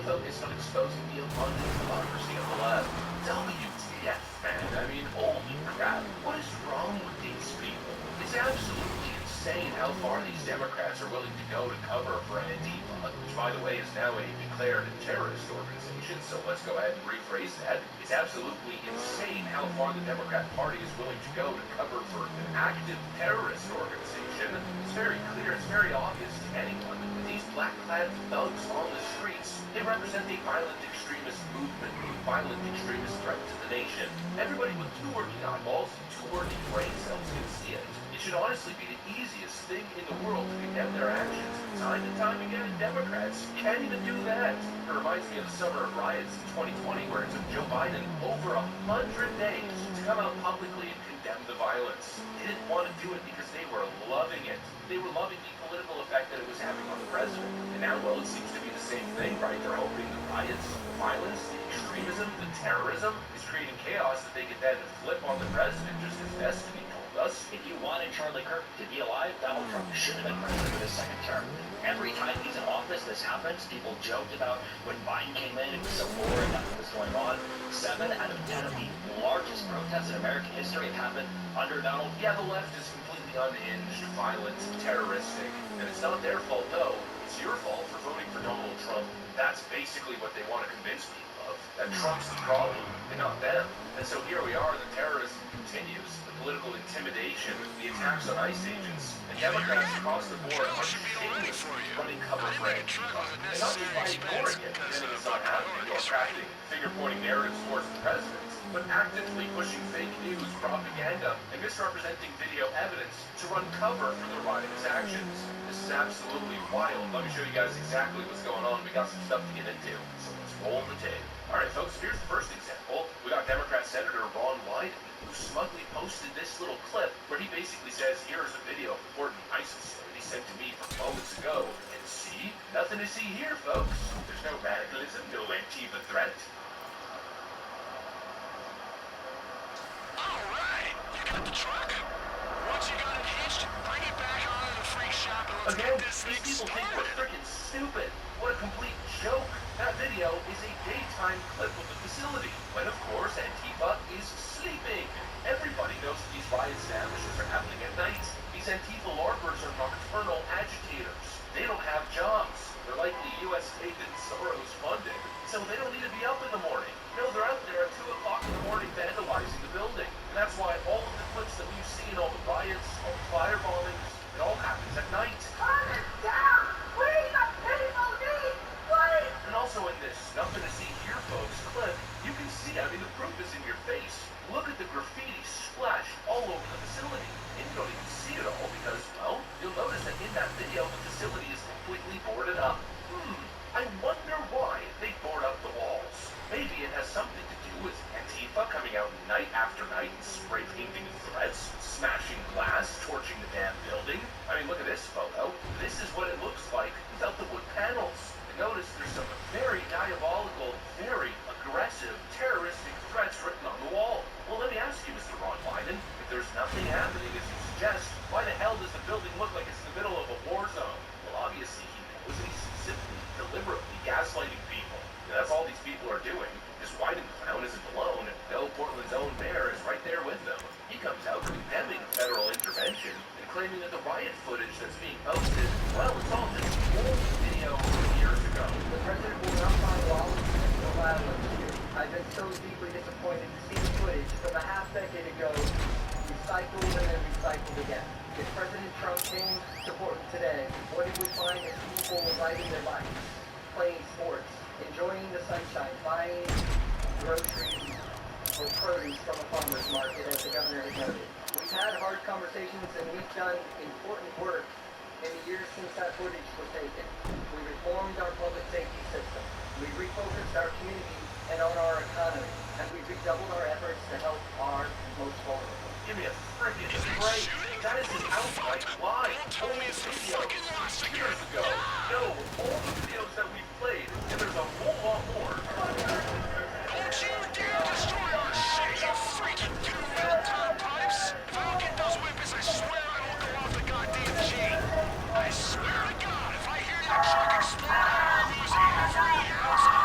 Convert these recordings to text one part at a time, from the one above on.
focused on exposing the abundant democracy of the left. WTF, man. I mean, holy crap. What is wrong with these people? It's absolutely insane how far these Democrats are willing to go to cover for Antifa, which, by the way, is now a declared terrorist organization, so let's go ahead and rephrase that. It's absolutely insane how far the Democrat Party is willing to go to cover for an active terrorist organization. It's very clear, it's very obvious to anyone that these black-clad thugs on the streets, they represent a violent extremist movement, a violent extremist threat to the nation. Everybody with two working eyeballs and two working brain cells can see it. It should honestly be the easiest thing in the world to condemn their actions. Time and time again, Democrats can't even do that. It reminds me of the summer of riots in 2020, where it took Joe Biden over 100 days to come out publicly and condemn the violence. They didn't want to do it because they were loving it. They were loving the political effect that it was having on the president. And now, well, it seems to be the same thing, right? They're hoping the riots, the violence, the extremism, the terrorism is creating chaos that they could then flip on the president, just as Destiny told us. If you wanted Charlie Kirk to be alive, Donald Trump should have been president for his second term. Every time he's in office, this happens. People joked about when Biden came in, it was so boring, nothing was going on. 7 out of 10 of the largest protests in American history have happened under Donald. Yeah, the left is completely unhinged, violent, terroristic, and it's not their fault, though. It's your fault for voting for Donald Trump. That's basically what they want to convince people of, that Trump's the problem, and not them. And so here we are, the terrorism continues, the political intimidation, the attacks on ICE agents, and Democrats across the board are shamelessly running cover for Antifa. And not just by ignoring it, pretending it's not happening, or crafting finger-pointing narratives towards the president, but actively pushing fake news, propaganda, and misrepresenting video evidence to run cover for their riotous actions. This is absolutely wild. Let me show you guys exactly what's going on. We got some stuff to get into, so let's roll the tape. Alright folks, here's the first example. We got Democrat Senator Ron Wyden, who smugly posted this little clip where he basically says, here's a video of important ISIS that he sent to me from moments ago. And see? Nothing to see here, folks. There's no radicalism, no Antifa threat. Alright, you got the truck? Once you got it hitched, bring it back onto the freak shop and let's Again, get this these thing people think we're started. freaking stupid. What a complete joke. That video is a daytime clip of the facility, when of course Antifa is sleeping. Everybody knows that these riot establishes are happening at night. These Antifa LARPers are nocturnal agitators. They don't have jobs. They're likely US state and Soros funded, so they don't need to be up in the morning. No, they're out there at 2 o'clock in the morning vandalizing the building. And that's why all of the clips that we've seen, all the riots, all the firebombings, it all happens at night. Turn it down! We the people need life! And also in this nothing to see here, folks, clip, you can see, I mean, the proof is in your face. Look at the graffiti splash all over the facility. And you don't even see it all because, well, you'll notice that in that video, the facility is completely boarded up. I wonder why they board up the walls. Maybe it has something to do with Antifa coming out night after night and spray painting threats, smashing glass, torching the damn building. I mean, look at this photo. This is what it looks like without the wood panels. And notice there's some very diabolical, very aggressive, terroristic threats written on the wall. Well, let me ask you, Mr. Ron Wyden, if there's nothing happening as you suggest, why the hell does the building look like it's in the middle of a war zone? Well, obviously he knows, and he's simply deliberately gaslighting people. And that's all these people are doing. This Wyden clown isn't alone. No, Portland's own mayor is right there with them. He comes out condemning federal intervention and claiming that the riot footage that's being posted, well, it's all just old video from years ago. The president will not find lawless and allow us to. I've been so deeply disappointed to see the footage from a half-decade ago recycled and then recycled again. If President Trump came to Portland today, what did we find as people riding their bikes, playing sports, enjoying the sunshine, buying groceries or produce from a farmer's market, as the governor has noted. We've had hard conversations and we've done important work in the years since that footage was taken. We reformed our public safety system. We refocused our community and on our economy. And we redoubled our efforts to help our most vulnerable. Give me a friggin' break. That is an outright lie. Tell me it's a fucking loss again. Years ago. No, all the videos that we played, and there's a whole lot more. Don't you dare destroy our shit, you freaking two-wheel top pipes! If I don't get those weapons, I swear I will go off the goddamn chain. I swear to God, if I hear that truck explode, I will lose every ounce of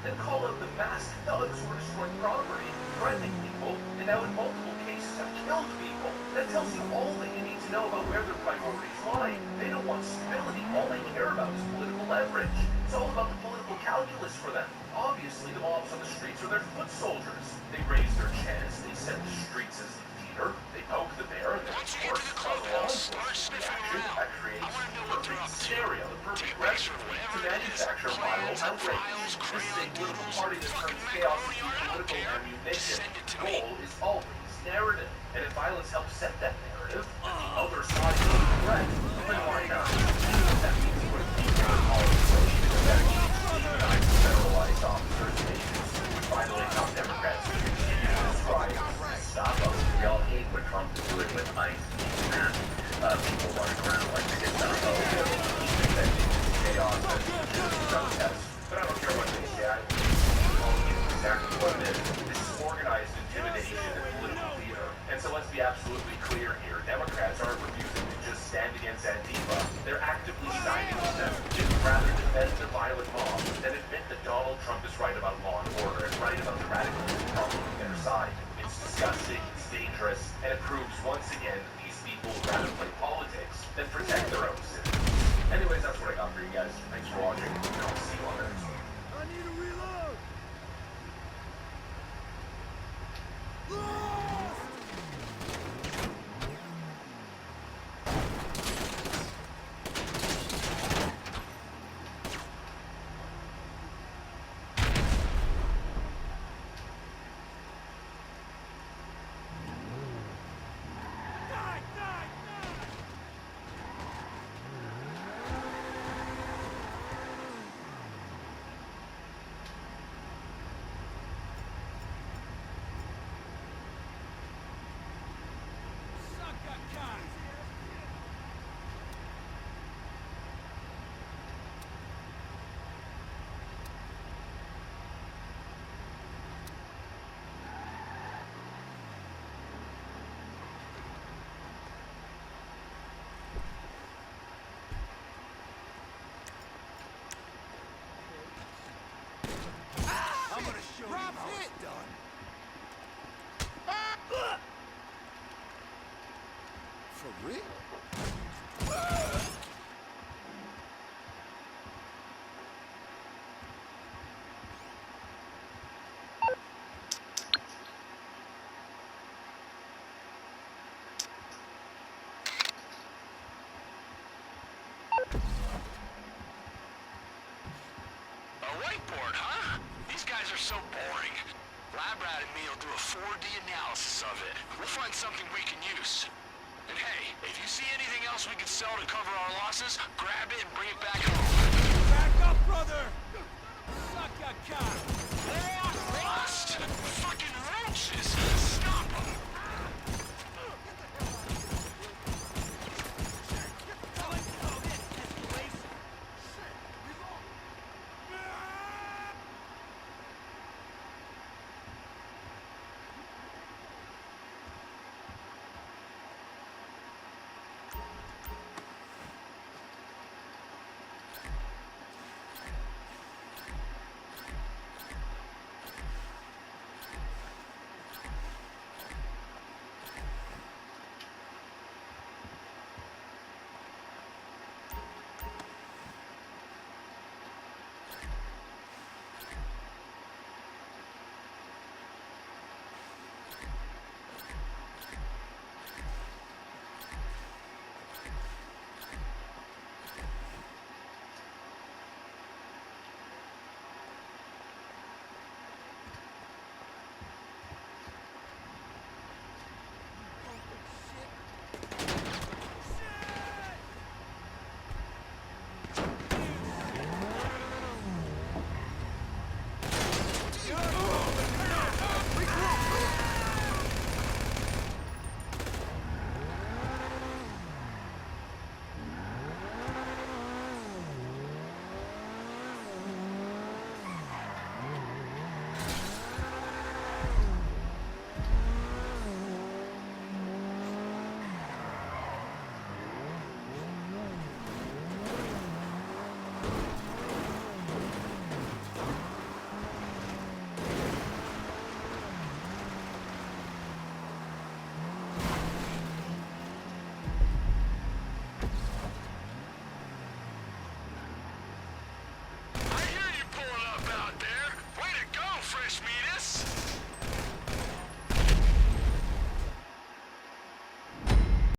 then call out the masked thugs who are destroying property, threatening people, and now in multiple cases have killed people. That tells you all that you need to know about where their priorities lie. They don't want stability. All they care about is political leverage. It's all about the political calculus for them. Obviously, the mobs on the streets are their foot soldiers. They raise their chants, they set the streets as the theater, they poke the bear, and then Once of you get to course, the cause law clubhouse, start enforcement sniffing reaction. around. That I creates want to know the what they're perfect up to. scenario, the perfect Take pictures, recipe whatever to it is. manufacture viral Plans, outrage. files, This crayon big political doodles, party that fucking turns chaos macaroni into art, I don't political care. ammunition. Send it to The me. goal is always narrative. And if violence helps set that narrative, then the other side knows the threat. Then why not? That means putting people in policy into effect, demonize federalized officers and agents, which by the way, how Democrats continue to describe stop us. We all hate what Trump is doing with ICE and people running around like they get done. Chaos and protests. But I don't care what they say. I'm calling it exactly what it is. This is organized intimidation and political theater. And so let's be absolutely clear here. Democrats aren't refusing to just stand against Antifa. They're actively siding with them. They'd rather defend the violent mob than admit that Donald Trump is right about law and order and right about the radicals on their side. It's disgusting, it's dangerous, and it proves once again that these people would rather play politics than protect their own citizens. Anyways, that's what I got for you guys. Thanks for watching, and I'll see you on the next one. I need a reload! I'm gonna show you how it's done. For real? A whiteboard, huh? These guys are so boring. Lab Rat and me will do a 4D analysis of it. We'll find something we can use. And hey, if you see anything else we can sell to cover our losses, grab it and bring it back home. Back up, brother! Suck a cock! Lost! Fucking roaches! Stop them!